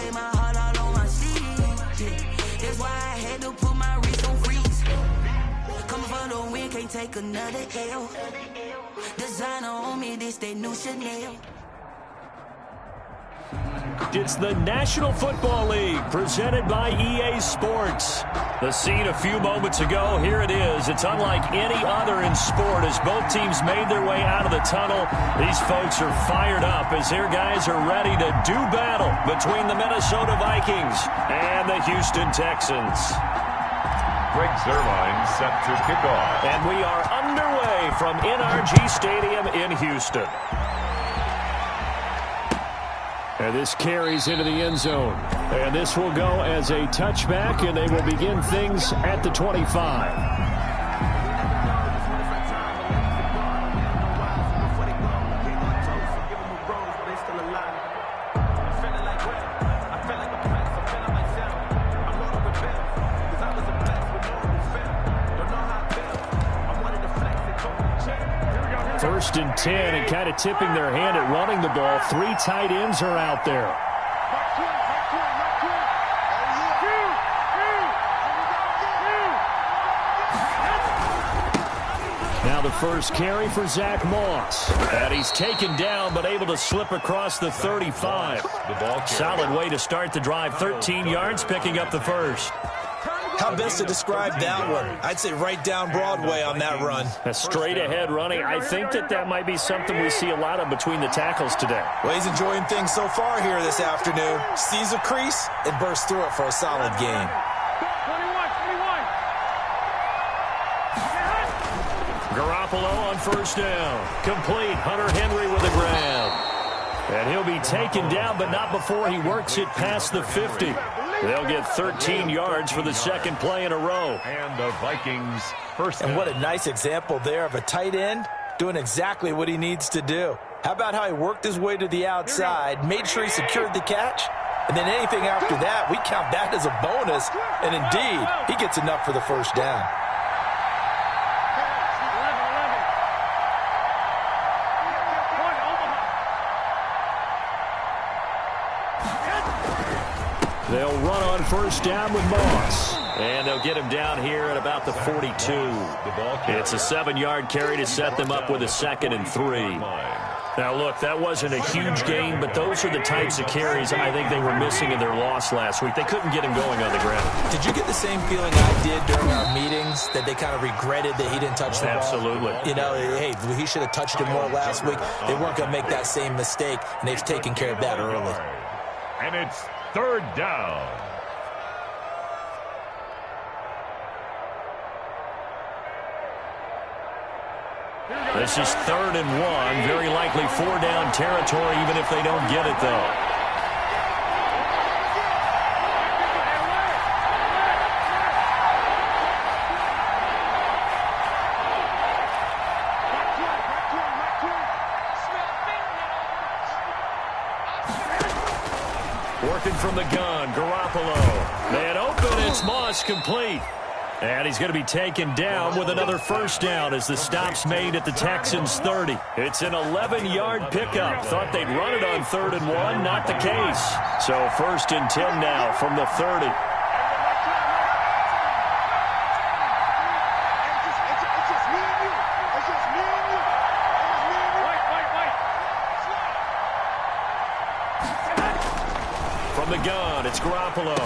wear my heart all on my sleeve. Yeah. That's why I had to put my wrist on freeze. Coming for the win, can't take another L. Designer on me, this that new Chanel. It's the National Football League presented by EA Sports. The scene a few moments ago, here it is. It's unlike any other in sport as both teams made their way out of the tunnel. These folks are fired up as their guys are ready to do battle between the Minnesota Vikings and the Houston Texans. Greg Zuerlein set to kick off. And we are underway from NRG Stadium in Houston. And this carries into the end zone. And this will go as a touchback, and they will begin things at the 25. First and 10, and kind of tipping their hand at running the ball. 3 tight ends are out there. Now the first carry for Zach Moss. And he's taken down, but able to slip across the 35. Solid way to start the drive. 13 yards, picking up the first. How best to describe that one? I'd say right down Broadway on that run. A straight-ahead running. I think that might be something we see a lot of between the tackles today. Well, he's enjoying things so far here this afternoon. Sees a crease and bursts through it for a solid gain. 21. Garoppolo on first down. Complete. Hunter Henry with a grab. And he'll be taken down, but not before he works it past the 50. They'll get 13 yards for the second play in a row. And the Vikings first. And what a nice example there of a tight end doing exactly what he needs to do. How about how he worked his way to the outside, made sure he secured the catch, and then anything after that, we count that as a bonus. And indeed, he gets enough for the first down. They'll run on first down with Moss. And they'll get him down here at about the 42. It's a 7-yard carry to set them up with a 2nd and 3. Now, look, that wasn't a huge gain, but those are the types of carries I think they were missing in their loss last week. They couldn't get him going on the ground. Did you get the same feeling I did during our meetings, that they kind of regretted that he didn't touch the ball? Absolutely. You know, hey, he should have touched it more last week. They weren't going to make that same mistake, and they've taken care of that early. And it's 3rd down. This is 3rd and 1. Very likely 4-down territory, even if they don't get it, though. Working from the gun, Garoppolo. Man open, it's Moss, complete. And he's going to be taken down with another first down as the stop's made at the Texans' 30. It's an 11-yard pickup. Thought they'd run it on 3rd and 1. Not the case. So 1st and 10 now from the 30. From the gun, it's Garoppolo.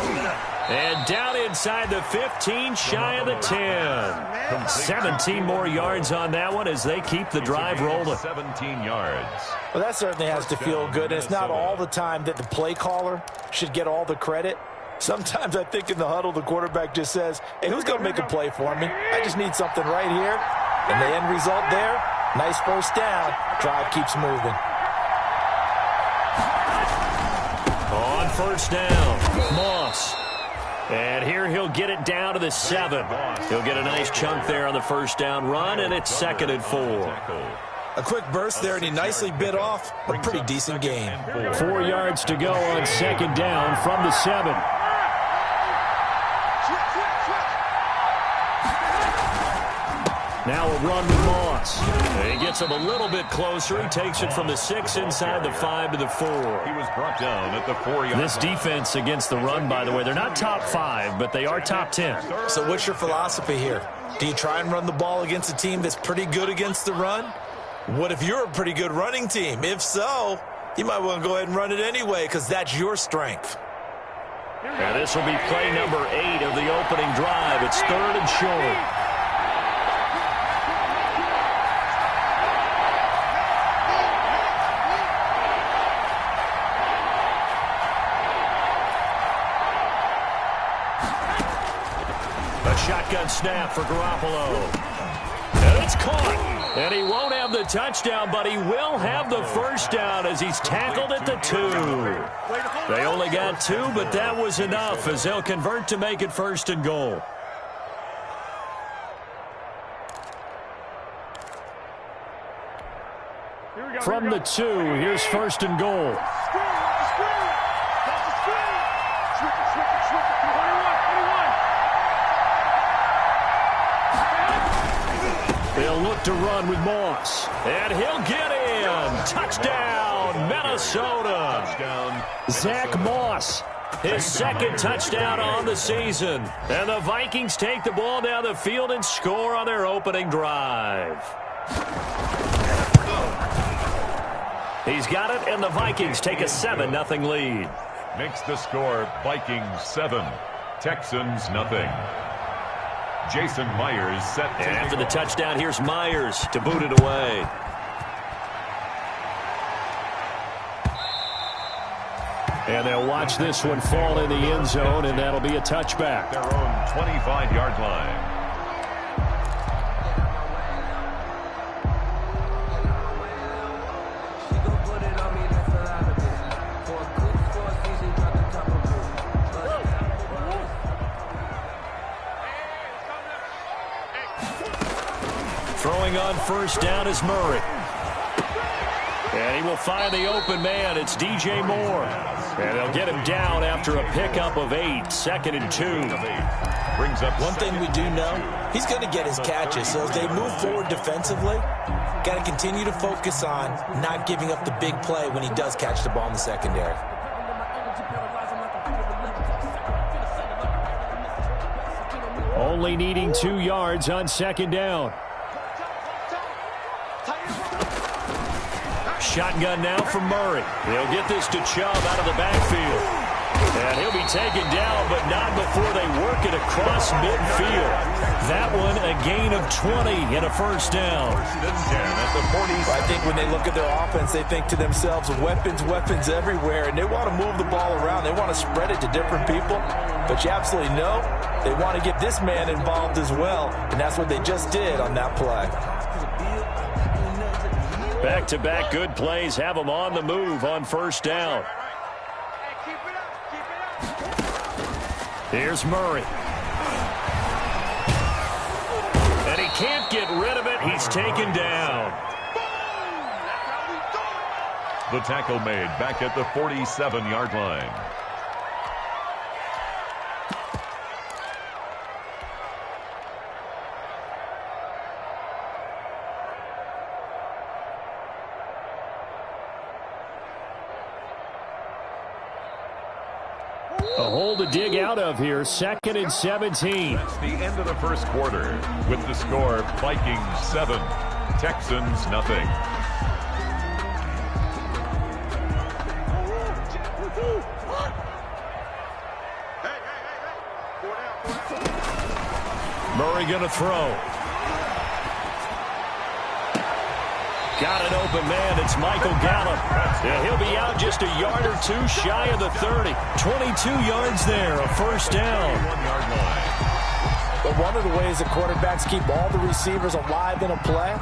And down inside the 15, shy of the 10. 17 more yards on that one as they keep the drive rolling. 17 yards. Well, that certainly has to feel good. And it's not all the time that the play caller should get all the credit. Sometimes I think in the huddle, the quarterback just says, hey, who's going to make a play for me? I just need something right here. And the end result there, nice first down. Drive keeps moving. On first down, Moss. And here he'll get it down to the 7. He'll get a nice chunk there on the first down run, and it's 2nd and 4. A quick burst there, and he nicely bit off a pretty decent gain. 4 yards to go on 2nd down from the 7. Now a run with Moss. He gets him a little bit closer. He takes it from the 6 inside the 5 to the 4. He was brought down at the 4-yard line. This defense against the run, by the way, they're not top 5, but they are top 10. So what's your philosophy here? Do you try and run the ball against a team that's pretty good against the run? What if you're a pretty good running team? If so, you might want to go ahead and run it anyway because that's your strength. And this will be play number 8 of the opening drive. It's 3rd and short. Shotgun snap for Garoppolo. And it's caught. And he won't have the touchdown, but he will have the first down as he's tackled at the 2. They only got 2, but that was enough as they'll convert to make it 1st and goal. From the 2, here's 1st and goal. They'll look to run with Moss. And he'll get in. Touchdown, Minnesota. Zach Moss, his 2nd touchdown on the season. And the Vikings take the ball down the field and score on their opening drive. He's got it, and the Vikings take a 7-0 lead. Makes the score Vikings 7, Texans nothing. Jason Myers set to... And after the touchdown, here's Myers to boot it away. And they'll watch this one fall in the end zone, and that'll be a touchback. Their own 25-yard line. Throwing on 1st down is Murray. And he will find the open man. It's DJ Moore. And they'll get him down after a pickup of 8. 2nd and 2. Brings up one thing we do know, he's going to get his catches. So as they move forward defensively, got to continue to focus on not giving up the big play when he does catch the ball in the secondary. Only needing 2 yards on 2nd down. Shotgun now from Murray. They'll get this to Chubb out of the backfield. And he'll be taken down, but not before they work it across midfield. That one, a gain of 20 and a 1st down. I think when they look at their offense, they think to themselves, weapons, weapons everywhere, and they want to move the ball around. They want to spread it to different people. But you absolutely know they want to get this man involved as well, and that's what they just did on that play. Back-to-back good plays have them on the move on 1st down. Here's Murray. And he can't get rid of it. He's taken down. The tackle made back at the 47-yard line. A hole to dig out of here. 2nd and 17. That's the end of the 1st quarter with the score Vikings 7, Texans nothing. Murray going to throw. Got an open man. It's Michael Gallup. Yeah, he'll be out just a yard or 2 shy of the 30. 22 yards there, a 1st down. 1-yard line. But one of the ways the quarterbacks keep all the receivers alive in a play,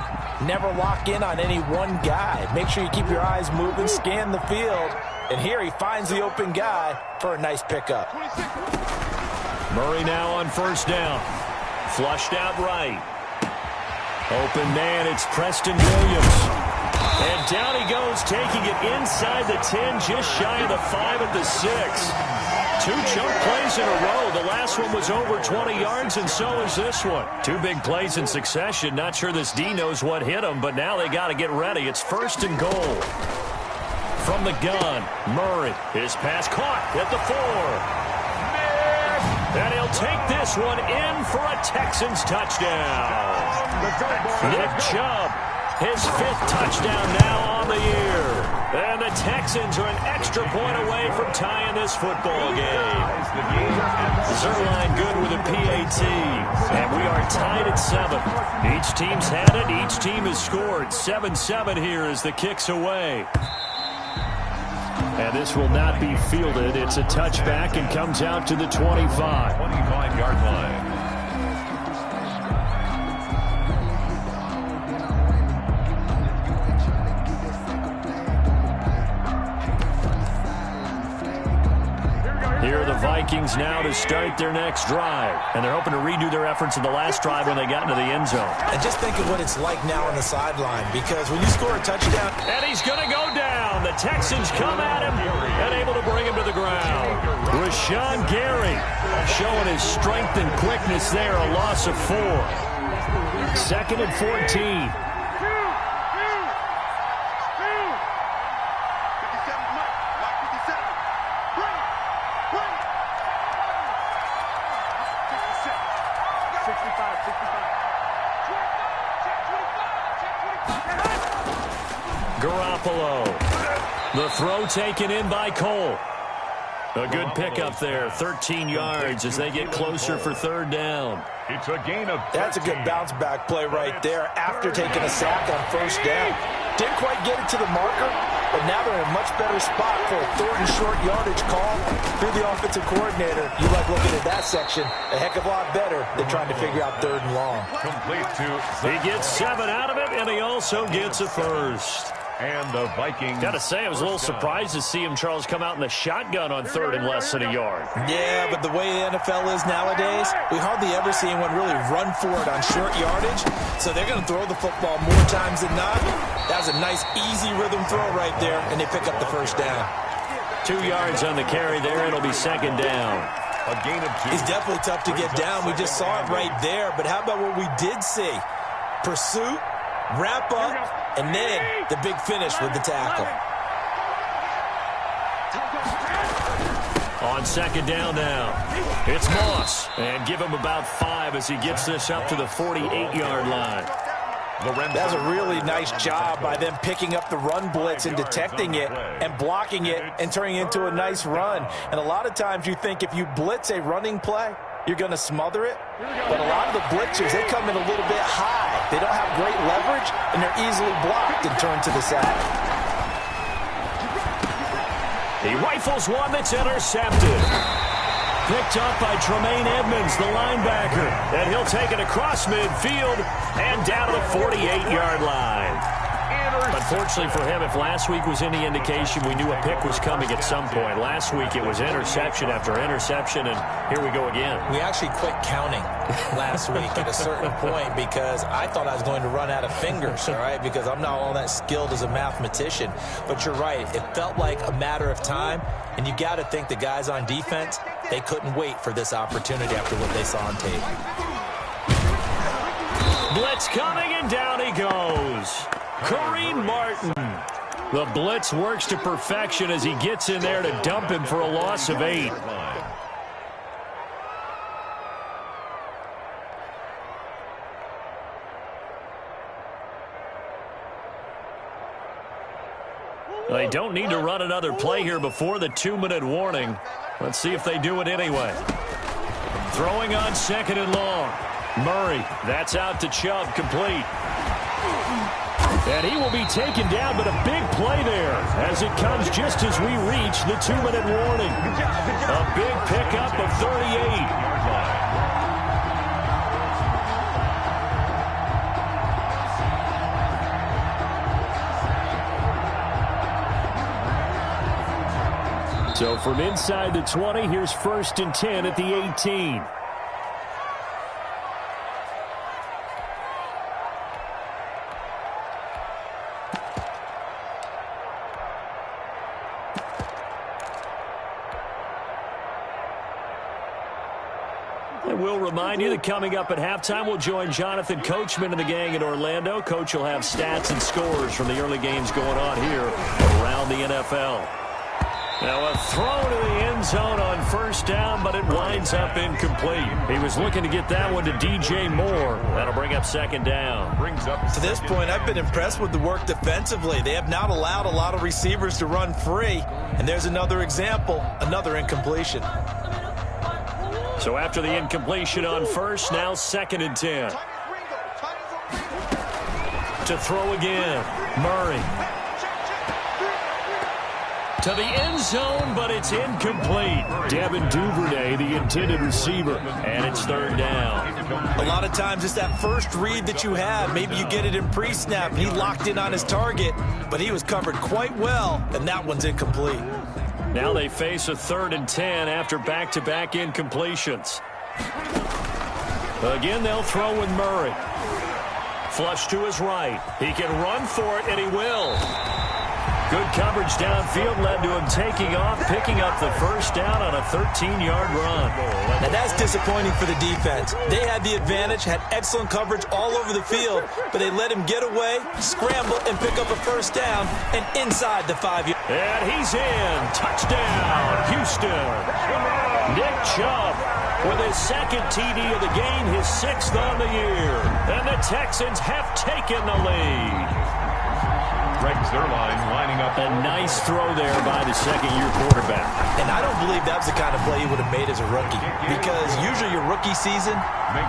never lock in on any one guy. Make sure you keep your eyes moving, scan the field. And here he finds the open guy for a nice pickup. Murray now on 1st down. Flushed out right. Open man, it's Preston Williams. And down he goes, taking it inside the 10, just shy of the 5 at the 6. 2 chunk plays in a row. The last one was over 20 yards, and so is this one. 2 big plays in succession. Not sure this D knows what hit him, but now they got to get ready. It's 1st and goal. From the gun, Murray. His pass caught at the 4. And he'll take this one in for a Texans touchdown. Nick Chubb, his 5th touchdown now on the year. And the Texans are an extra point away from tying this football game. Zerline good with a PAT. And we are tied at 7. Each team's had it. Each team has scored. 7-7 here as the kick's away. And this will not be fielded. It's a touchback and comes out to the 25. 25-yard line. Here are the Vikings now to start their next drive. And they're hoping to redo their efforts in the last drive when they got into the end zone. And just think of what it's like now on the sideline, because when you score a touchdown... And he's going to go down. The Texans come at him and able to bring him to the ground. Rashawn Gary showing his strength and quickness there, a loss of 4. 2nd and 14. Garoppolo. The throw taken in by Cole. A good pickup there, 13 yards as they get closer for 3rd down. It's a gain of 13. That's a good bounce-back play right there after taking a sack on 1st down. Didn't quite get it to the marker, but now they're in a much better spot for a 3rd and short yardage call. Through the offensive coordinator, you like looking at that section a heck of a lot better than trying to figure out 3rd and long. Complete to... He gets 7 out of it, and he also gets a 1st. And the Vikings... Got to say, I was a little surprised to see him, Charles, come out in the shotgun on 3rd and less than a yard. Yeah, but the way the NFL is nowadays, we hardly ever see anyone really run for it on short yardage. So they're going to throw the football more times than not. That was a nice, easy rhythm throw right there, and they pick up the 1st down. 2 yards on the carry there. It'll be 2nd down. A gain of 2. It's definitely tough to get down. We just saw it right there. But how about what we did see? Pursuit, wrap up, and then the big finish with the tackle. On 2nd down now, it's Moss. And give him about 5 as he gets this up to the 48-yard line. That's a really nice job by them picking up the run blitz and detecting it and blocking it and turning it into a nice run. And a lot of times you think if you blitz a running play, you're going to smother it. But a lot of the blitzers, they come in a little bit high. They don't have great leverage, and they're easily blocked and turned to the side. He rifles one that's intercepted. Picked up by Tremaine Edmonds, the linebacker. And he'll take it across midfield and down to the 48-yard line. Unfortunately for him, if last week was any indication, we knew a pick was coming at some point. Last week it was interception after interception, and here we go again. We actually quit counting last week at a certain point because I thought I was going to run out of fingers, all right, because I'm not all that skilled as a mathematician. But you're right. It felt like a matter of time, and you got to think the guys on defense, they couldn't wait for this opportunity after what they saw on tape. Blitz coming, and down he goes. Kareem Martin. The blitz works to perfection as he gets in there to dump him for a loss of 8. They don't need to run another play here before the 2-minute warning. Let's see if they do it anyway. Throwing on 2nd and long. Murray, that's out to Chubb, complete. And he will be taken down, but a big play there as it comes just as we reach the 2-minute warning. A big pickup of 38. So from inside the 20, here's 1st and 10 at the 18. I will remind you that coming up at halftime, we'll join Jonathan Coachman and the gang in Orlando. Coach will have stats and scores from the early games going on here around the NFL. Now a throw to the end zone on first down, but it winds up incomplete. He was looking to get that one to DJ Moore. That'll bring up second down. To this point, I've been impressed with the work defensively. They have not allowed a lot of receivers to run free. And there's another example, another incompletion. So after the incompletion on first, now 2nd and 10. To throw again, Murray. To the end zone, but it's incomplete. Devin Duvernay, the intended receiver, and it's 3rd down. A lot of times it's that first read that you have. Maybe you get it in pre-snap. He locked in on his target, but he was covered quite well, and that one's incomplete. Now they face a 3rd and 10 after back-to-back incompletions. Again, they'll throw with Murray. Flush to his right. He can run for it, and he will. Good coverage downfield led to him taking off, picking up the first down on a 13-yard run. Now that's disappointing for the defense. They had the advantage, had excellent coverage all over the field, but they let him get away, scramble, and pick up a first down, and inside the 5-yard. And he's in. Touchdown, Houston. Nick Chubb with his 2nd TD of the game, his 6th on the year. And the Texans have taken the lead. Greg Zuerlein lining up. A nice throw there by the 2nd-year quarterback. And I don't believe that was the kind of play he would have made as a rookie, because usually your rookie season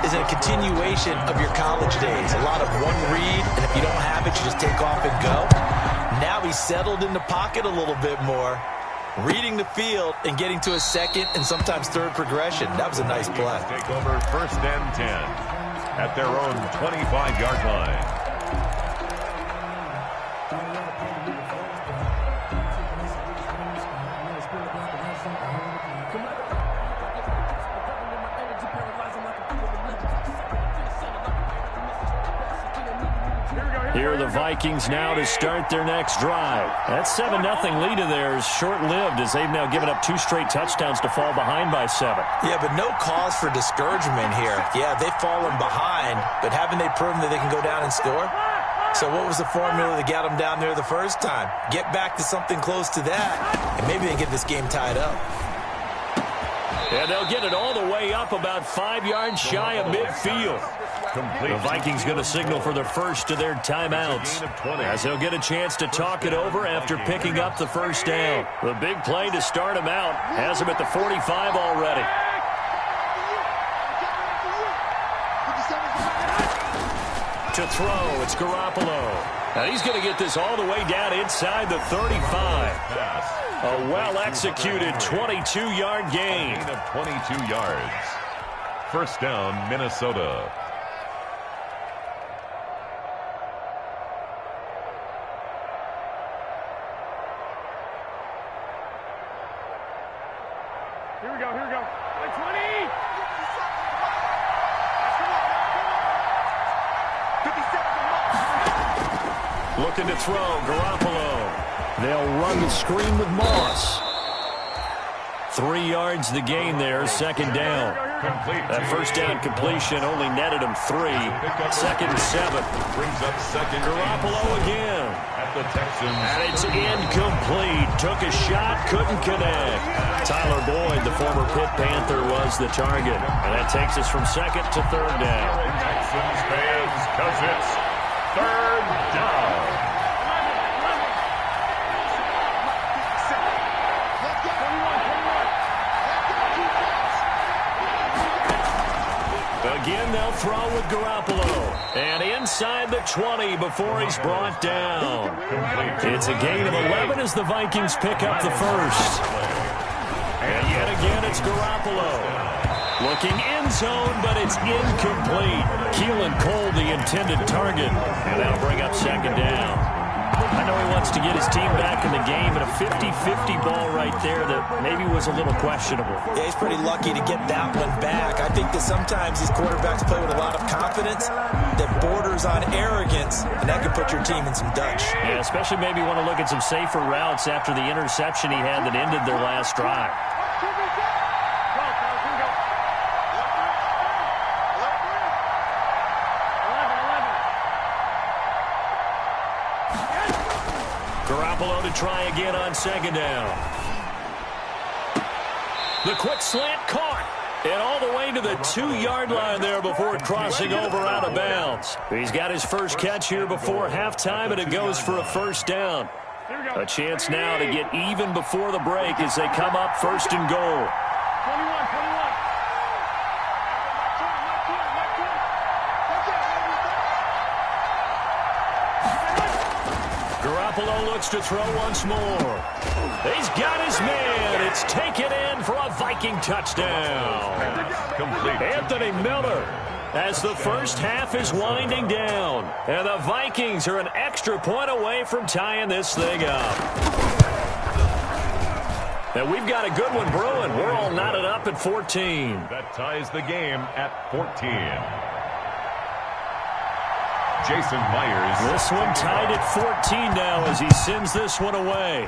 is a continuation of your college days. A lot of one read, and if you don't have it, you just take off and go. Now he's settled in the pocket a little bit more, reading the field and getting to a 2nd and sometimes 3rd progression. That was a nice play. Take over 1st and 10 at their own 25-yard line. Here are the Vikings now to start their next drive. That 7-0 lead of theirs short-lived as they've now given up 2 straight touchdowns to fall behind by 7. Yeah, but no cause for discouragement here. Yeah, they've fallen behind, but haven't they proven that they can go down and score? So what was the formula that got them down there the first time? Get back to something close to that, and maybe they get this game tied up. And they'll get it all the way up about 5 yards shy of midfield. The Vikings going to signal for the first of their timeouts as they'll get a chance to talk it over after picking up the first down. The big play to start him out has him at the 45 already. To throw, it's Garoppolo. Now he's going to get this all the way down inside the 35. A well-executed 22-yard gain. Of 22 yards. First down, Minnesota. Here we go. 20! Looking to throw, Garoppolo. They'll run the screen with Moss. 3 yards the gain there, 2nd down. That first down completion only netted him 3. 2nd and 7. Brings up 2nd. Garoppolo again. At the Texans. And it's incomplete. Took a shot, couldn't connect. Tyler Boyd, the former Pitt Panther, was the target. And that takes us from 2nd to 3rd down. Texans fans, because it's 3rd down. Again, they'll throw with Garoppolo. And inside the 20 before he's brought down. It's a gain of 11 as the Vikings pick up the first. And yet again, it's Garoppolo. Looking end zone, but it's incomplete. Keelan Cole, the intended target. And that'll bring up 2nd down. I know he wants to get his team back in the game, and a 50-50 ball right there that maybe was a little questionable. Yeah, he's pretty lucky to get that one back. I think that sometimes these quarterbacks play with a lot of confidence that borders on arrogance, and that can put your team in some Dutch. Yeah, especially maybe want to look at some safer routes after the interception he had that ended their last drive. Garoppolo to try again on second down. The quick slant caught. And all the way to the 2-yard line there before crossing over out of bounds. He's got his first catch here before halftime, and it goes for a first down. A chance now to get even before the break as they come up first and goal. 21. Garoppolo looks to throw once more. He's got his man. It's taken in for a Viking touchdown. Complete. Anthony Miller, as the first half is winding down. And the Vikings are an extra point away from tying this thing up. And we've got a good one brewing. We're all knotted up at 14. That ties the game at 14. Jason Myers. This one tied at 14 now as he sends this one away.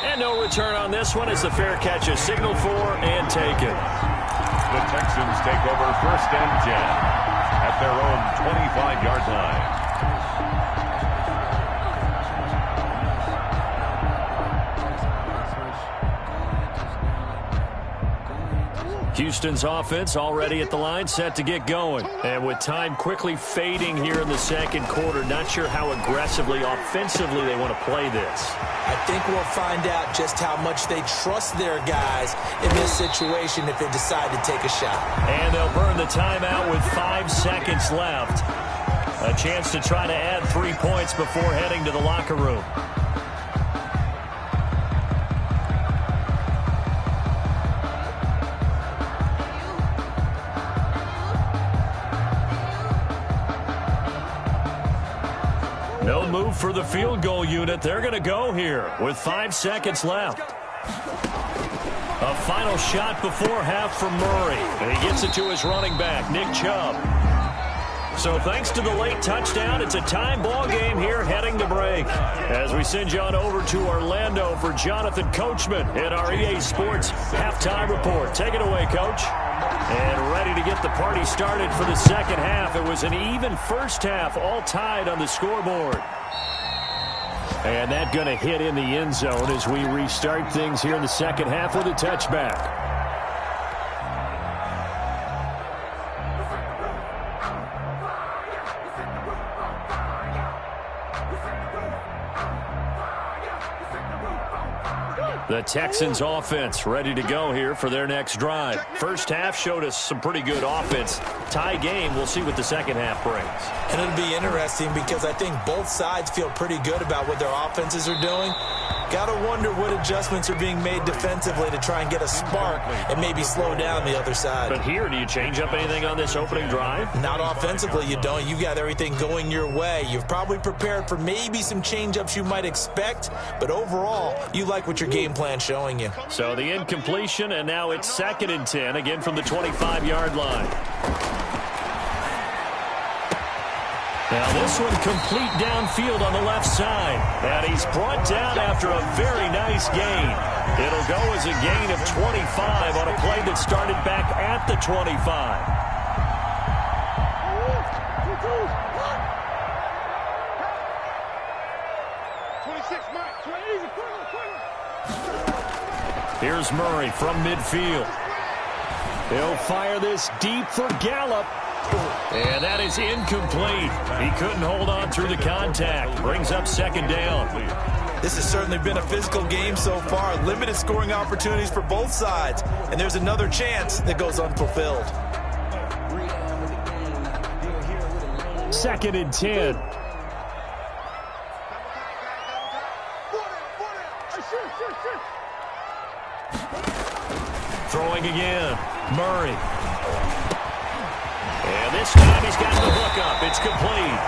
And no return on this one as the fair catch is signaled for and taken. The Texans take over first and 10 at their own 25-yard line. Houston's offense already at the line, set to get going. And with time quickly fading here in the second quarter, not sure how aggressively, offensively they want to play this. I think we'll find out just how much they trust their guys in this situation if they decide to take a shot. And they'll burn the timeout with 5 seconds left. A chance to try to add 3 points before heading to the locker room. No move for the field goal unit. They're going to go here with 5 seconds left. A final shot before half from Murray. And he gets it to his running back, Nick Chubb. So thanks to the late touchdown, it's a time ball game here heading to break. As we send you on over to Orlando for Jonathan Coachman in our EA Sports halftime report. Take it away, Coach. And ready to get the party started for the second half. It was an even first half, all tied on the scoreboard. And that going to hit in the end zone as we restart things here in the second half with a touchback. The Texans offense ready to go here for their next drive. First half showed us some pretty good offense. Tie game, we'll see what the second half brings. And it'll be interesting because I think both sides feel pretty good about what their offenses are doing. Got to wonder what adjustments are being made defensively to try and get a spark and maybe slow down the other side. But here, do you change up anything on this opening drive? Not offensively, you don't. You got everything going your way. You've probably prepared for maybe some change-ups you might expect, but overall, you like what your game plan's showing you. So the incompletion, and now it's 2nd and 10, again from the 25-yard line. Now this one complete downfield on the left side. And he's brought down after a very nice gain. It'll go as a gain of 25 on a play that started back at the 25. Here's Murray from midfield. He'll fire this deep for Gallup. And that is incomplete. He couldn't hold on through the contact. Brings up 2nd down. This has certainly been a physical game so far. Limited scoring opportunities for both sides. And there's another chance that goes unfulfilled. 2nd and 10. Throwing again. Murray. And this time he's got the hook up. It's complete.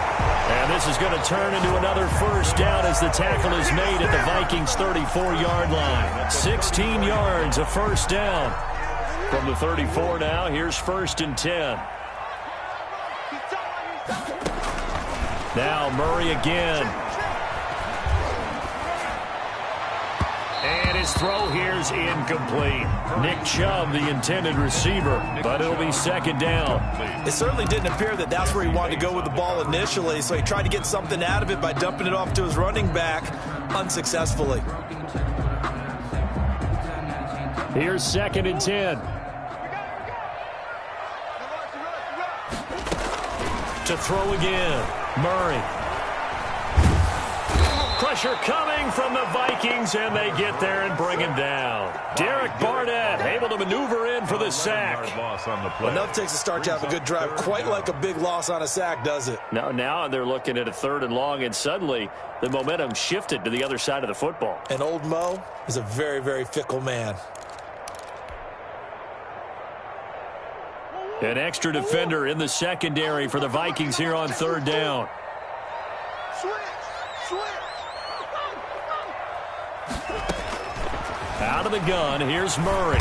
And this is going to turn into another first down as the tackle is made at the Vikings' 34-yard line. 16 yards, a first down. From the 34 now, here's 1st and 10. Now Murray again. And his throw here's incomplete. Nick Chubb, the intended receiver, but it'll be second down. It certainly didn't appear that that's where he wanted to go with the ball initially, so he tried to get something out of it by dumping it off to his running back unsuccessfully. Here's 2nd and 10. To throw again, Murray. Pressure coming from the Vikings, and they get there and bring him down. Derek Barnett able to maneuver in for the sack. Enough takes a start to have a good drive. Quite like a big loss on a sack, does it? Now they're looking at a 3rd and long, and suddenly the momentum shifted to the other side of the football. And old Mo is a very, very fickle man. An extra defender in the secondary for the Vikings here on 3rd down. Out of the gun, here's Murray.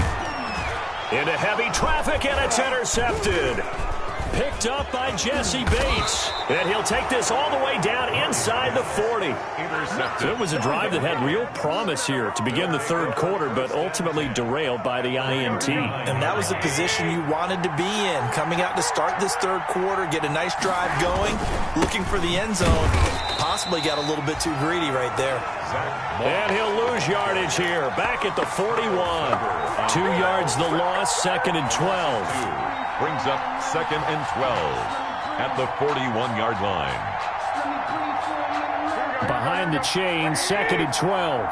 Into heavy traffic, and it's intercepted. Picked up by Jesse Bates. And he'll take this all the way down inside the 40. So it was a drive that had real promise here to begin the 3rd quarter, but ultimately derailed by the INT. And that was the position you wanted to be in. Coming out to start this 3rd quarter, get a nice drive going, looking for the end zone. Possibly got a little bit too greedy right there. And he'll lose yardage here. Back at the 41. 2 yards the loss, 2nd and 12. Brings up 2nd and 12 at the 41-yard line. Behind the chain, 2nd and 12.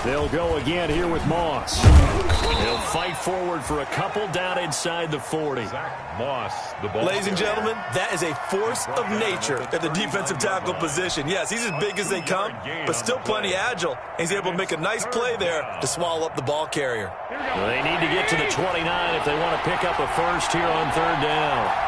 They'll go again here with Moss. He'll fight forward for a couple down inside the 40. Moss, the ball. Ladies and gentlemen, that is a force of nature at the defensive tackle position. Yes, he's as big as they come, but still plenty agile. He's able to make a nice play there to swallow up the ball carrier. Well, they need to get to the 29 if they want to pick up a first here on 3rd down.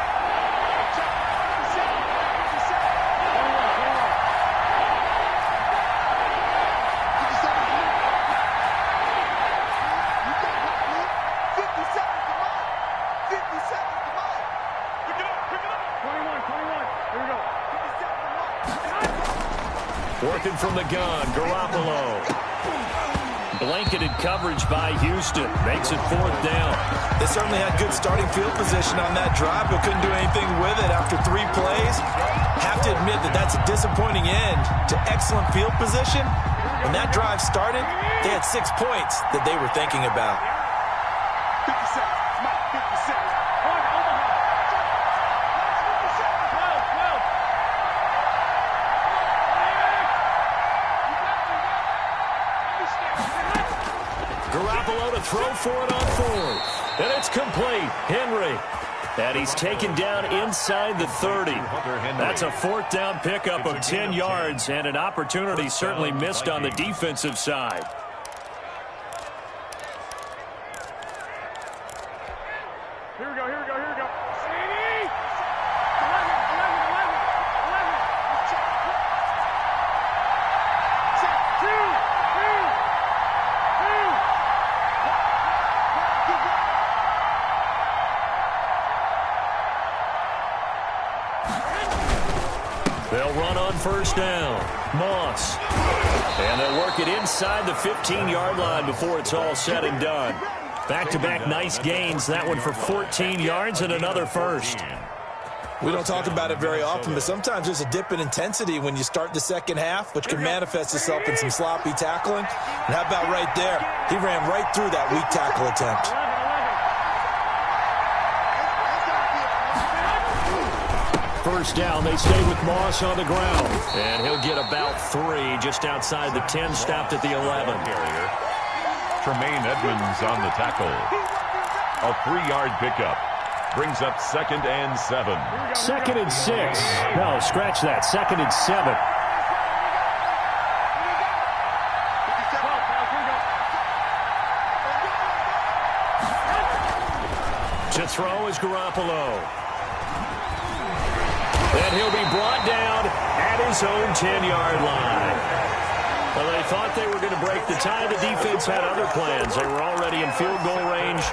Working from the gun, Garoppolo. Blanketed coverage by Houston. Makes it 4th down. They certainly had good starting field position on that drive, but couldn't do anything with it after 3 plays. Have to admit that that's a disappointing end to excellent field position. When that drive started, they had 6 points that they were thinking about. 50 seconds. 50 seconds. Garoppolo to throw for it on 4th. And it's complete. Henry. And he's taken down inside the 30. That's a 4th down pickup of 10 yards and an opportunity certainly missed on the defensive side. Here we go, here we go, here we go. They'll run on 1st down. Moss. And they'll work it inside the 15-yard line before it's all said and done. Back-to-back nice gains. That one for 14 yards and another first. We don't talk about it very often, but sometimes there's a dip in intensity when you start the 2nd half, which can manifest itself in some sloppy tackling. And how about right there? He ran right through that weak tackle attempt. First down, they stay with Moss on the ground. And he'll get about 3 just outside the 10, stopped at the 11. Tremaine Edmonds on the tackle. A 3-yard pickup. Brings up 2nd and 7. 2nd and 6. No, scratch that. 2nd and 7. To throw is Garoppolo. And he'll be brought down at his own 10-yard line. Well, they thought they were going to break the tie. The defense had other plans. They were already in field goal range,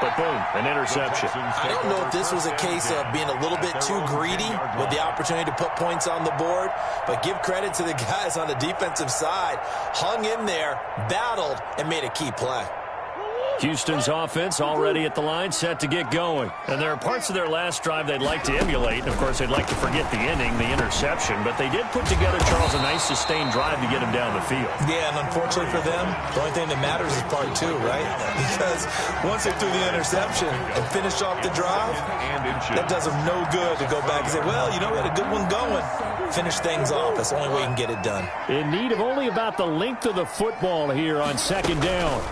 but boom, an interception. I don't know if this was a case of being a little bit too greedy with the opportunity to put points on the board, but give credit to the guys on the defensive side. Hung in there, battled, and made a key play. Houston's offense already at the line, set to get going. And there are parts of their last drive they'd like to emulate. Of course, they'd like to forget the ending, the interception. But they did put together, Charles, a nice sustained drive to get him down the field. Yeah, and unfortunately for them, the only thing that matters is part two, right? Because once they threw the interception and finished off the drive, that does them no good to go back and say, well, you know, we had a good one going. Finish things off. That's the only way you can get it done. In need of only about the length of the football here on second down.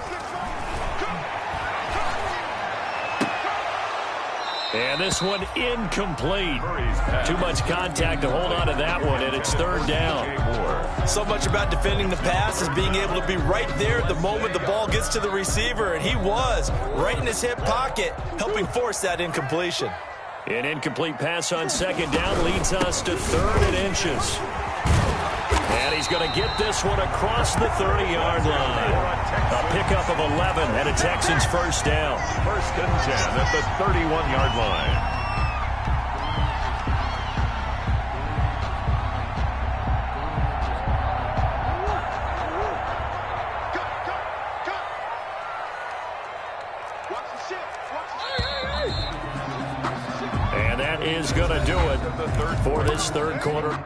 And this one incomplete. Too much contact to hold on to that one, and it's third down. So much about defending the pass is being able to be right there at the moment the ball gets to the receiver, and he was right in his hip pocket, helping force that incompletion. An incomplete pass on second down leads us to third and inches. And he's going to get this one across the 30-yard line. A pickup of 11 and a Texans first down. First and 10 at the 31-yard line. And that is going to do it for this third quarter.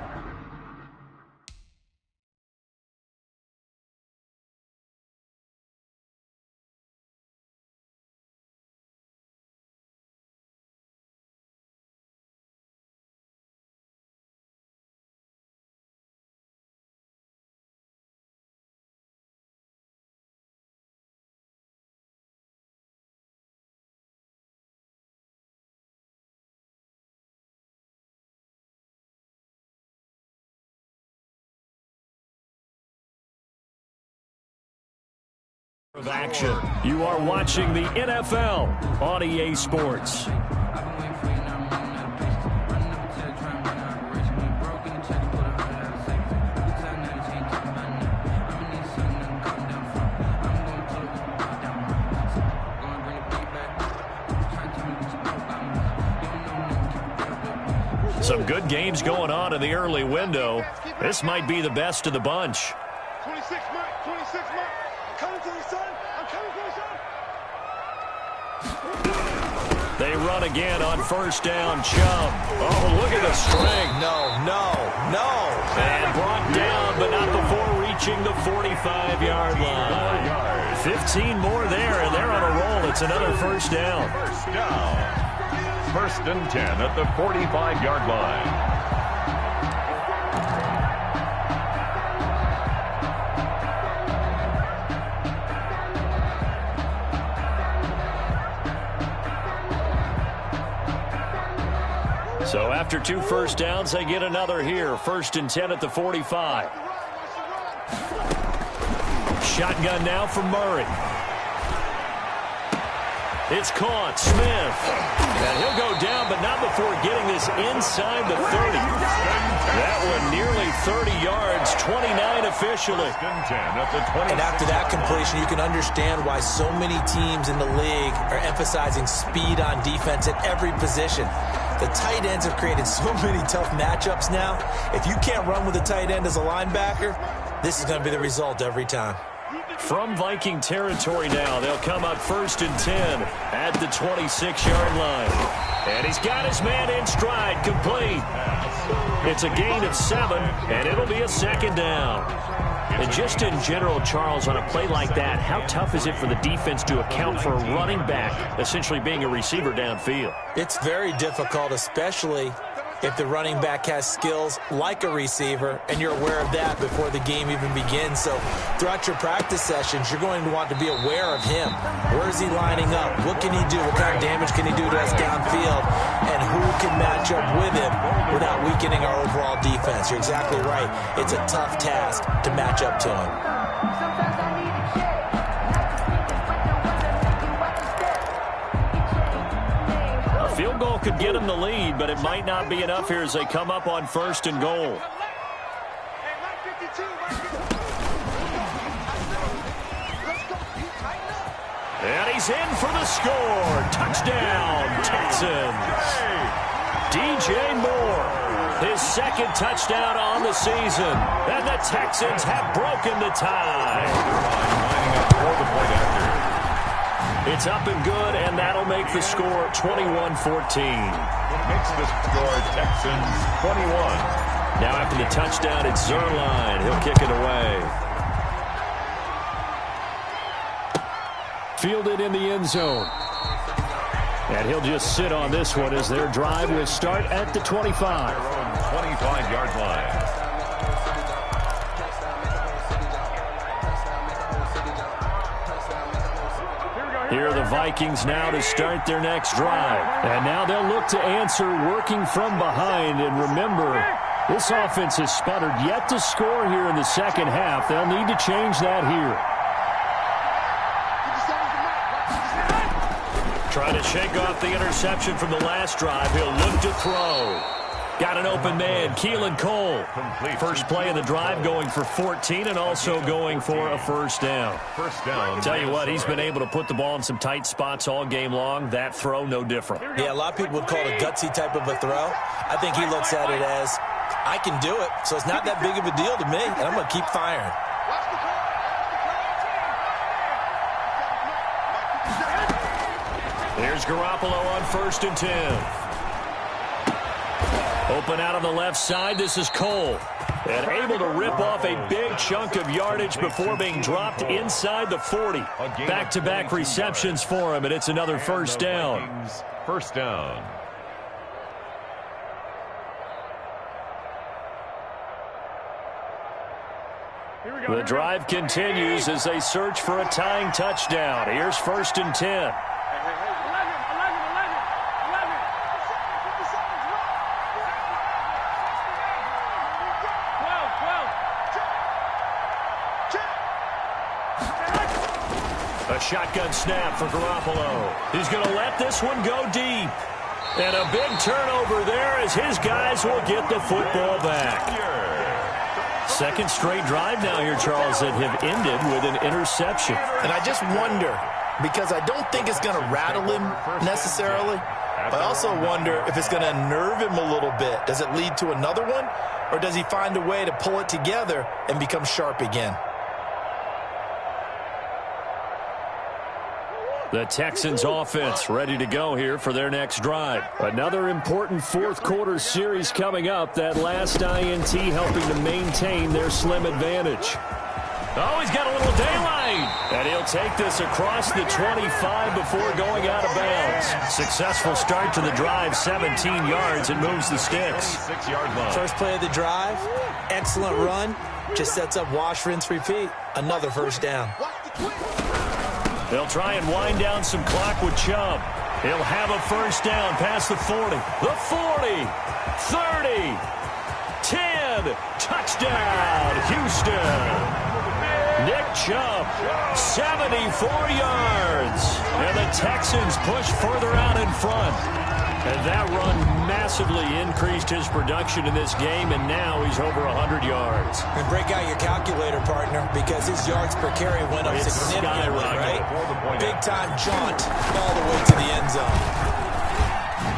Of action. You are watching the NFL on EA Sports. Some good games going on in the early window. This might be the best of the bunch. 26 Mike, 26 Mike. Coming to the sun. I'm coming to the sun. They run again on first down. Chubb. Oh, look at the strength. No. And brought down, but not before reaching the 45-yard line. 15 more there, and they're on a roll. It's another first down. First and 10 at the 45-yard line. So after 2 first downs, they get another here. First and 10 at the 45. Shotgun now for Murray. It's caught. Smith. And he'll go down, but not before getting this inside the 30. That one nearly 30 yards, 29 officially. And after that completion, you can understand why so many teams in the league are emphasizing speed on defense at every position. The tight ends have created so many tough matchups now. If you can't run with a tight end as a linebacker, this is going to be the result every time. From Viking territory now, they'll come up first and 10 at the 26-yard line. And he's got his man in stride, complete. It's a gain of 7, and it'll be a second down. And just in general, Charles, on a play like that, how tough is it for the defense to account for a running back essentially being a receiver downfield? It's very difficult, especially if the running back has skills like a receiver, and you're aware of that before the game even begins. So throughout your practice sessions, you're going to want to be aware of him. Where is he lining up? What can he do? What kind of damage can he do to us downfield? And who can match up with him without weakening our overall defense? You're exactly right. It's a tough task to match up to him. Field goal could get them the lead, but it might not be enough here as they come up on 1st and goal. And he's in for the score. Touchdown, Texans. DJ Moore, his 2nd touchdown on the season. And the Texans have broken the tie. It's up and good, and that'll make the score 21-14. Makes the score Texans 21. Now after the touchdown, it's Zerline. He'll kick it away. Fielded in the end zone. And he'll just sit on this one as their drive will start at the 25. 25-yard line. Here are the Vikings now to start their next drive. And now they'll look to answer working from behind. And remember, this offense has sputtered yet to score here in the second half. They'll need to change that here. Trying to shake off the interception from the last drive. He'll look to throw. Got an open man, Keelan Cole. First play of the drive going for 14 and also going for a first down. First down. Tell you what, he's been able to put the ball in some tight spots all game long. That throw, no different. Yeah, a lot of people would call it a gutsy type of a throw. I think he looks at it as, I can do it, so it's not that big of a deal to me, and I'm going to keep firing. Here's Garoppolo on 1st and 10. Open out on the left side. This is Cole. And able to rip off a big chunk of yardage before being dropped inside the 40. Back-to-back receptions for him, and it's another first down. First down. The drive continues as they search for a tying touchdown. Here's 1st and 10. A shotgun snap for Garoppolo. He's going to let this one go deep. And a big turnover there as his guys will get the football back. Second straight drive now here, Charles, that have ended with an interception. And I just wonder, because I don't think it's going to rattle him necessarily, but I also wonder if it's going to unnerve him a little bit. Does it lead to another one, or does he find a way to pull it together and become sharp again? The Texans offense ready to go here for their next drive. Another important fourth quarter series coming up. That last INT helping to maintain their slim advantage. Oh, he's got a little daylight. And he'll take this across the 25 before going out of bounds. Successful start to the drive, 17 yards, and moves the sticks. 6-yard line. First play of the drive, excellent run. Just sets up wash, rinse, repeat. Another first down. They'll try and wind down some clock with Chubb. He'll have a first down past the 40. The 40, 30, 10. Touchdown, Houston. Nick Chubb, 74 yards. And the Texans push further out in front. And that run massively increased his production in this game, and now he's over 100 yards. And break out your calculator, partner, because his yards per carry went up significantly, right? Big-time jaunt all the way to the end zone.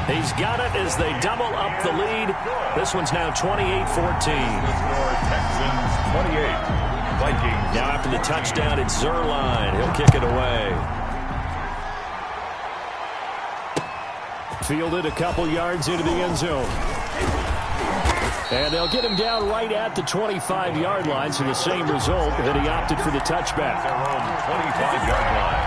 He's got it as they double up the lead. This one's now 28-14. Texans 28. Vikings. Now after the touchdown, it's Zerline. He'll kick it away. Fielded a couple yards into the end zone. And they'll get him down right at the 25-yard line, so the same result, that he opted for the touchback. Their own 25-yard line.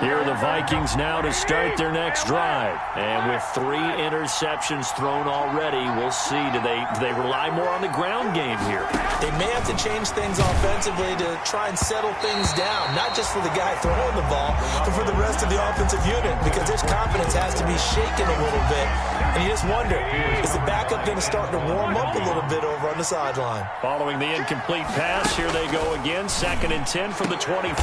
Here are the Vikings now to start their next drive. And with 3 interceptions thrown already, we'll see. Do they rely more on the ground game here? They may have to change things offensively to try and settle things down, not just for the guy throwing the ball, but for the rest of the offensive unit, because his confidence has to be shaken a little bit And you just wonder, is the backup going to start to warm up a little bit over on the sideline? Following the incomplete pass, here they go again. 2nd and 10 from the 25.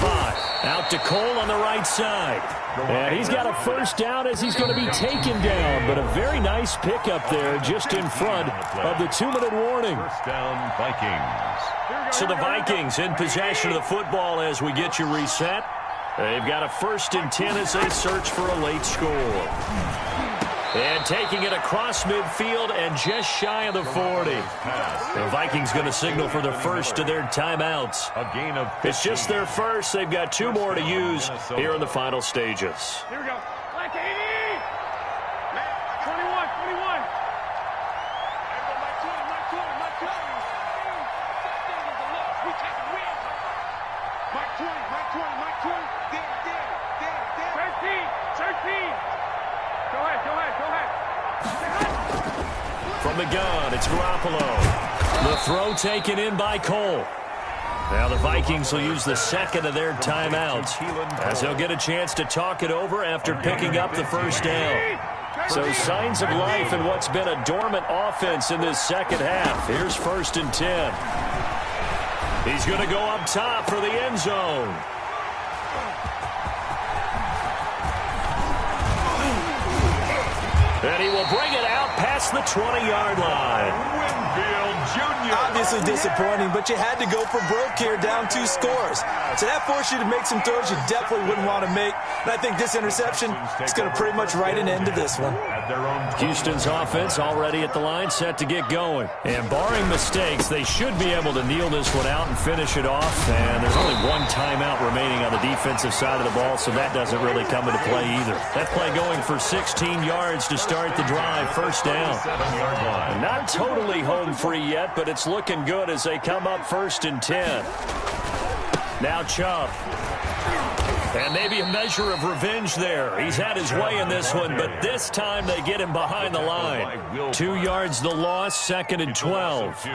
Out to Cole on the right side. And he's got a first down as he's going to be taken down. But a very nice pickup there just in front of the 2-minute warning. First down, Vikings. So the Vikings in possession of the football as we get you reset. They've got a 1st and 10 as they search for a late score. And taking it across midfield and just shy of the 40. The Vikings going to signal for the first of their timeouts. A gain of 15. It's just their first. They've got 2 more to use here in the final stages. Here we go. Like 80. 21, 21. Mike 20. 13. Go ahead. From the gun, it's Garoppolo. The throw taken in by Cole. Now the Vikings will use the 2nd of their timeouts as they'll get a chance to talk it over after picking up the first down. So signs of life in what's been a dormant offense in this second half. Here's 1st and 10. He's going to go up top for the end zone. And he will bring it out past the 20-yard line. Winfield Jr. Obviously disappointing, but you had to go for broke here, down 2 scores. So that forced you to make some throws you definitely wouldn't want to make. And I think this interception is going to pretty much write an end to this one. Houston's offense already at the line, set to get going. And barring mistakes, they should be able to kneel this one out and finish it off. And there's only 1 timeout remaining on the defensive side of the ball, so that doesn't really come into play either. That play going for 16 yards to start the drive, first down. Not totally home free yet, but it's looking good as they come up 1st and 10. Now Chubb. And maybe a measure of revenge there. He's had his way in this one, but this time they get him behind the line. 2 yards the loss, 2nd and 12.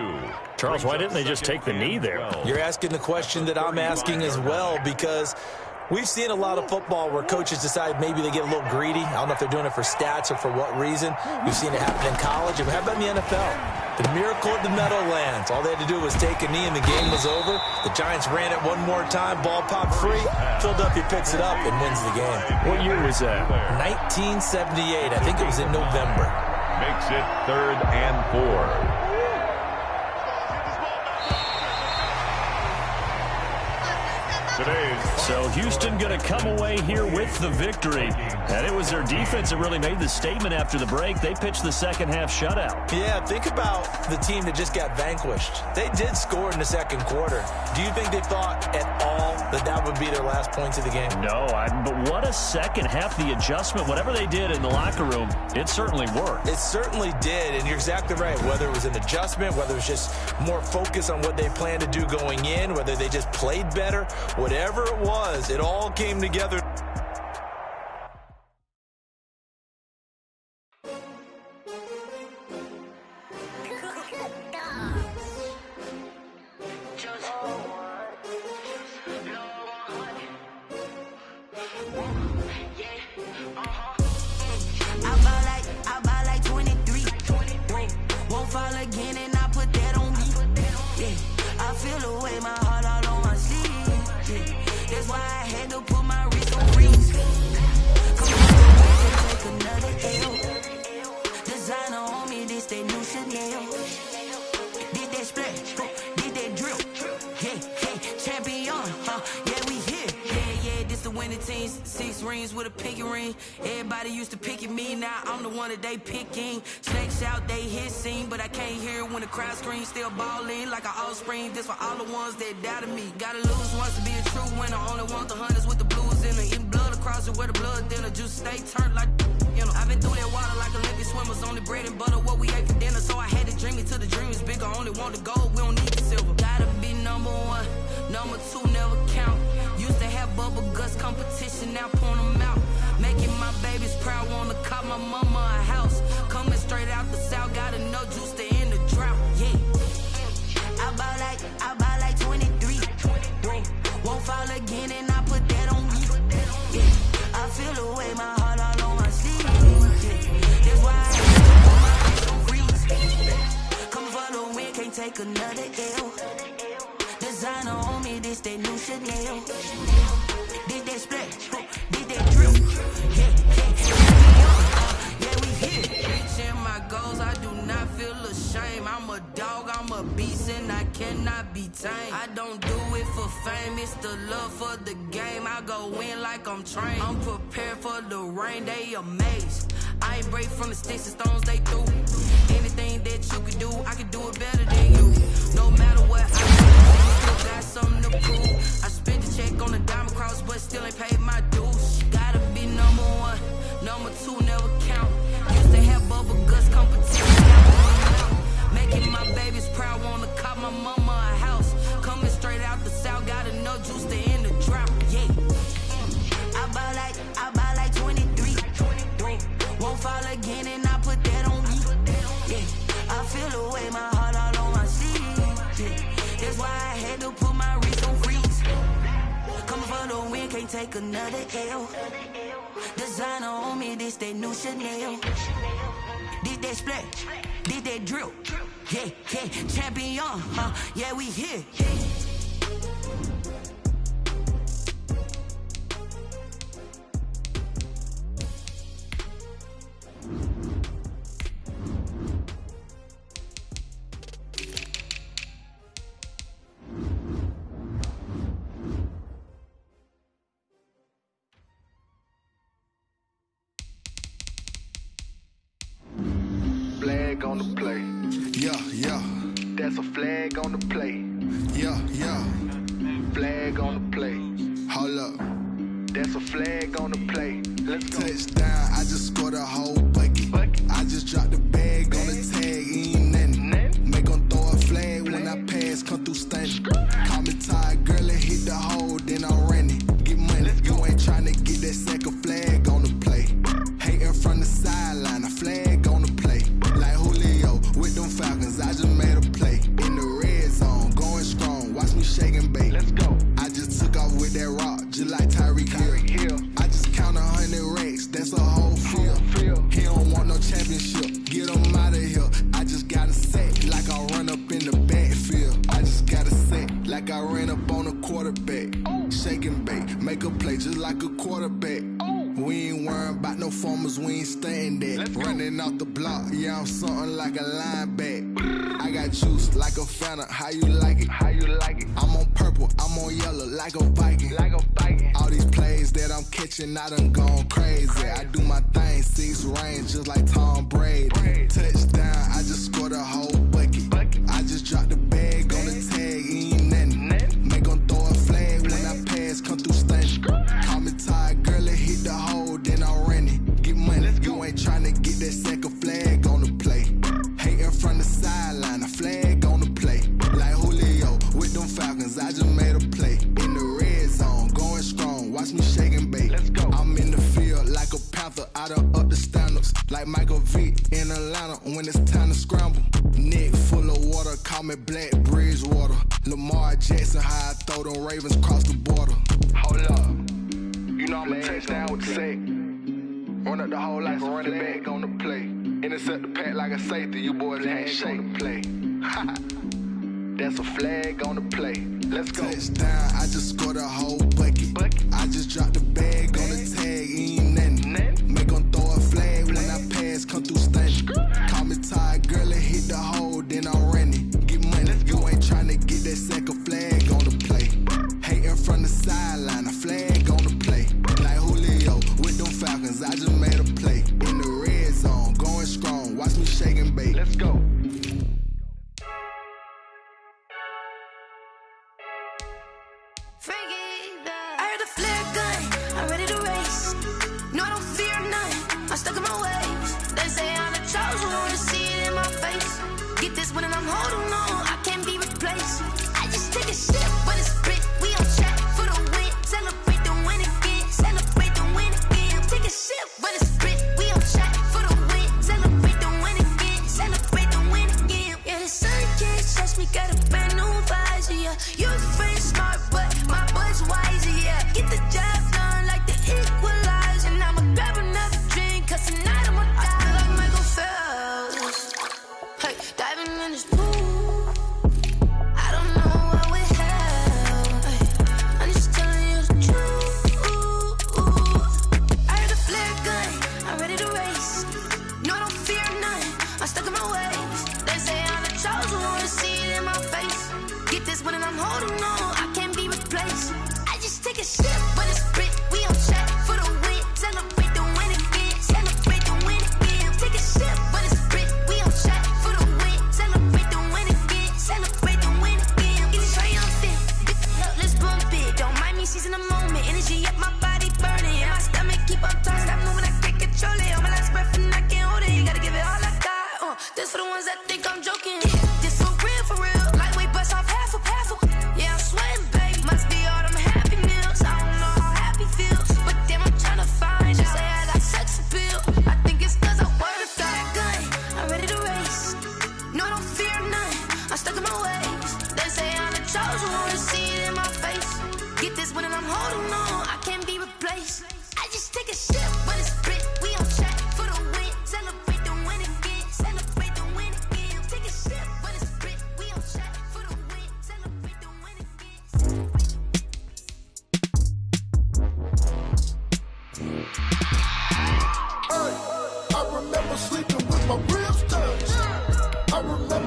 Charles, why didn't they just take the knee there? You're asking the question that I'm asking as well, because we've seen a lot of football where coaches decide maybe they get a little greedy. I don't know if they're doing it for stats or for what reason. We've seen it happen in college. And how about in the NFL? The miracle of the Meadowlands. All they had to do was take a knee and the game was over. The Giants ran it one more time. Ball popped free. Philadelphia picks it up and wins the game. What year was that? 1978. I think it was in November. Makes it 3rd and 4. So Houston going to come away here with the victory. And it was their defense that really made the statement after the break. They pitched the second half shutout. Yeah, think about the team that just got vanquished. They did score in the second quarter. Do you think they thought at all that that would be their last points of the game? No, but what a second half. The adjustment, whatever they did in the locker room, it certainly worked. It certainly did, and you're exactly right. Whether it was an adjustment, whether it was just more focus on what they planned to do going in, whether they just played better, whatever it was, it all came together. I buy like 23. Won't fall again and I put that on me. Yeah, I feel the way my heart all on my sleeve. Yeah, that's why I had to put my wrist on freeze. Take another L. Designer on me, this they new Chanel. Did that splash, did that drill. Yeah, champion, yeah, we here. Yeah, this the winning team. 6 rings with a pinky ring. Everybody used to pick at me, now I'm the one that they picking. Snakes out, they hit scene, but I can't hear it when the crowd screams. Still ballin' like an offspring. This for all the ones that doubted me. Gotta lose once to be a true winner. Only want the hunters with the blues in it. Eating blood across it where the blood dinner. Juice stay turned like, you know. I've been through that water like Olympic swimmers. Only bread and butter, what we ate for dinner. So I had to dream it till the dream is bigger. Only want the gold, we don't need the silver. Gotta be number 1, number 2 never count. Used to have bubble guts competition, now point them out. Making my babies proud, wanna call my mama a house. Coming straight out the south, gotta know juice to end the drought. Yeah, I buy like 23. Won't fall again and I put that on me. Yeah, I feel the way my heart all on my sleeve. Yeah, that's why a dog, I'm a beast, and I cannot be tamed. I don't do it for fame, it's the love for the game. I go in like I'm trained. I'm prepared for the rain, they amazed. I ain't break from the sticks and stones they threw. Anything that you can do, I can do it better than you. No matter what I do, still got something to prove. I spent the check on the diamond cross, but still ain't paid my dues. Gotta be number one, number two never count. Used to have bubble guts competition, making my babies proud, wanna cop my mama a house. Coming straight out the south, got enough juice to end the drought. Yeah, I buy like 23. Won't fall again, and I put that on me. Yeah, I feel the way, my heart all on my sleeve. Yeah, that's why I had to put my wrist on freeze. Coming for the win, can't take another L. Designer on me, this that new Chanel. Did that splash, did that drill. Yeah, champion, yeah, we here. Flag on the play. Yeah. That's a flag on the play. Yeah. Flag on the play. Hold up. That's a flag on the play. Let's go. Touchdown, I just scored a whole bucket. I just dropped the bag on the tag, ain't nothing. Make 'em throw a flag when I pass, come through stunning. Call me tired, girl, and hit the hole, then I'm running. Get money, you ain't tryna get that second flag on the play. Hating from the sideline, a flag on the play. Like Julio with them Falcons, I just made a play. In the red zone, going strong, watch me shake and bake. Let's go. I just took off with that rock, just like Tyreek Hill. I just count 100 racks, that's a whole field. He don't want no championship, get him out of here. I just got a set, like I run up in the backfield. I just got a set, like I ran up on a quarterback. Shake and bake, make a play just like a quarterback. We ain't worrying about no formers, we ain't staying there. Running off the block, yeah, I'm something like a lineback. I got juice like a Fanta, how you like it? I'm on purple, I'm on yellow, like a Viking. All these plays that I'm catching, I done gone crazy. I do my thing, 6 range, just like Tom Brady. Touchdown, I just scored a whole bucket. I just dropped the bag on the tag, ain't nothing. Make 'em throw a flag when I pass, come through stunning. Call me tired, girl, and hit the hole, then I'm running. Get money, you ain't tryna get that second flag on the play. Hating from the sideline, a flag on the play. Like Julio with them Falcons, I just made a play. In the red zone, going strong, watch me shake and bake. Let's go. I'm in the field like a Panther, I done up the standards. Like Michael Vick in Atlanta when it's time to scramble. Neck full of water, call me Black Bridgewater. Lamar Jackson, how I throw them Ravens cross the border. Hold up. You know I'm a touchdown with the sack. Run up the whole like a running back on the play. Intercept the pack like a safety, you boys can't shake the play. That's a flag on the play. Let's go. Touchdown, I just scored a whole bucket. I just dropped the bag on the tag, ain't nothing. Make 'em throw a flag when I pass, come through stunning. Call me tired, girl, and hit the hole, then I'm running. Get money, you ain't tryna get that second flag on the play. Hating from the sideline, a flag on the play. Like Julio with them Falcons, I just made a play. In the red zone, going strong, watch me shake and bake. Let's go. I heard the flare gun, I'm ready to race. No, I don't fear none, I'm stuck in my ways. They say I'm the chosen one, to see it in my face. Get this one and I'm holding on, I can't be replaced. I just take a sip, but it's split, we on track for the win. Celebrate the win again, celebrate the win again. Take a sip, but it's split, we on track for the win. Celebrate the win again, celebrate the win again. Yeah, the sun can't touch me, got a brand new visor, yeah. You're friend smart, but my boy's wiser, yeah. Get the job done like the equalizer. And I'ma grab another drink, cause tonight I'ma die. I feel like Michael Phelps, hey, diving in this pool. I don't know what we have, hey, I'm just telling you the truth. I heard the flare gun, I'm ready to race. No, I don't fear none, I'm stuck in my ways. They say I'm the chosen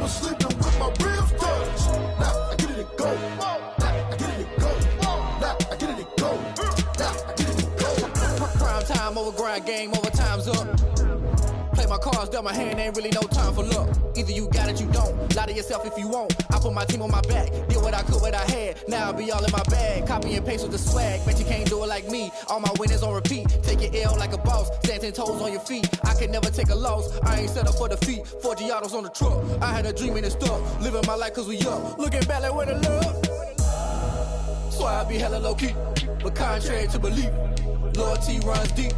remember sleeping with my ribs touched. Now I get it and go. Now I get it and go. Now I get it and go. Now I get it and go. Prime time over grind game, over time's up. Play my cards, dealt my hand, ain't really no time for luck. Either you got it, you don't. Lie to yourself if you won't. I put my team on my back, did what I could, what I had. Now I'll be all in my bag. Copy and paste with the swag. Bet you can't do it like me. All my winners on repeat. Take your L like a boss. Stand 10 toes on your feet. I can never take a loss. I ain't set up for defeat. 4 Giottos on the truck. I had a dream and it's stuck. Living my life cause we up. Looking back like where the love. So I be hella low key. But contrary to belief, loyalty runs deep.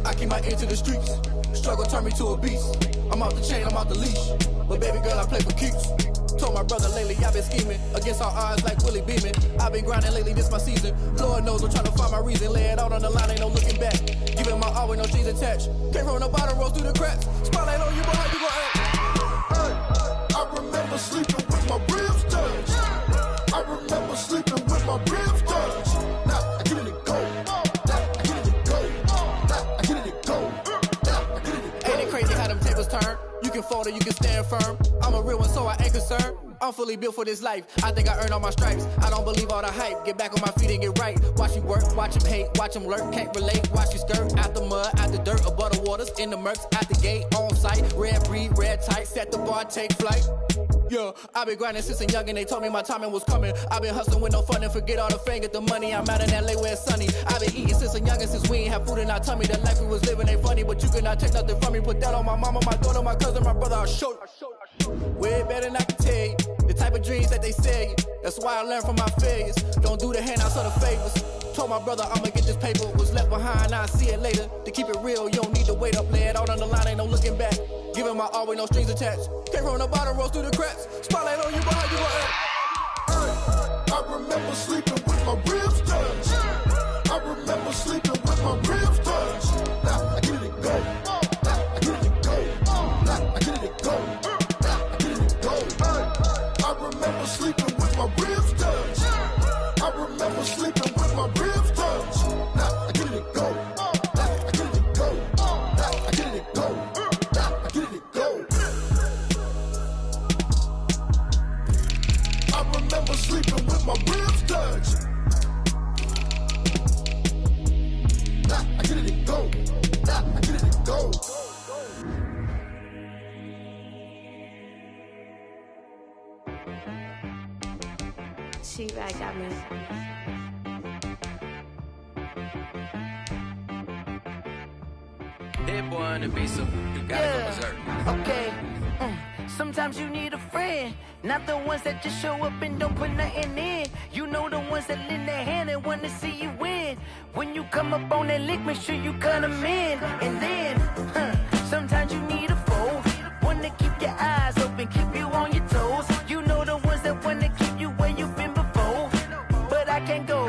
I keep my ear to the streets. Struggle turned me to a beast. I'm off the chain, I'm off the leash. But baby girl, I play for keeps. Told my brother lately, I've been scheming against all odds like Willie Beeman. I've been grinding lately, this my season. Lord knows I'm trying to find my reason. Lay it out on the line, ain't no looking back. Giving my all with no strings attached. Came from the bottom, rose through the cracks. Spotlight on you, but how you gon' act? Hey, I remember sleeping with my ribs touched. I remember sleeping with my ribs touched. Now I get it and go. Now I get it and go. Now I get it and go. Ain't it crazy how them tables turn? You can fold or you can stand firm. I'm a real one, so I ain't concerned. I'm fully built for this life. I think I earned all my stripes. I don't believe all the hype. Get back on my feet and get right. Watch you work, watch him hate, watch him lurk. Can't relate, watch you skirt. Out the mud, out the dirt, above the waters, in the murks, out the gate, on site. Red breed, red tight, set the bar, take flight. Yeah, I've been grinding since a young and they told me my timing was coming. I've been hustling with no fun and forget all the fame, get the money. I'm out in LA where it's sunny. I've been eating since a young and since we ain't have food in our tummy. The life we was living ain't funny, but you cannot take nothing from me. Put that on my mama, my daughter, my cousin, my brother, I'll show you. Way better than I can tell you. The type of dreams that they sell you. That's why I learned from my failures. Don't do the handouts or the favors. Told my brother I'ma get this paper. Was left behind, I'll see it later. To keep it real, you don't need to wait up. Lay it out on the line, ain't no looking back. Giving my all with no strings attached. Came from the bottom, rose through the cracks. Spotlight on you, but how you gon' act? Hey, I remember sleeping with my ribs touched. I remember sleeping with my ribs touched. Now I get it and go. Now I get it and go. Now I get it and go. Now I get it and go. Hey, I remember sleeping with my ribs touched. I remember sleeping with my ribs touched. Now I get it and go. Now I get it and go. Now I get it and go. Now I get it and go. I remember sleeping with my ribs touched. Now I get it and go. Now I get it and go. She back got me. That boy on the beat, so you gotta go berserk. Okay. Sometimes you need a friend, not the ones that just show up and don't put nothing in. You know the ones that lend their hand and want to see you win. When you come up on that lick, make sure you cut them in. And then, sometimes you need a foe, one to keep your eyes open, keep you on your toes. You know the ones that want to keep you where you've been before. But I can't go,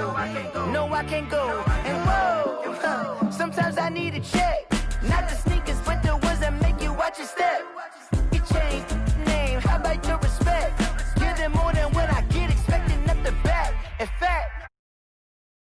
no I can't go. And whoa, sometimes I need a check.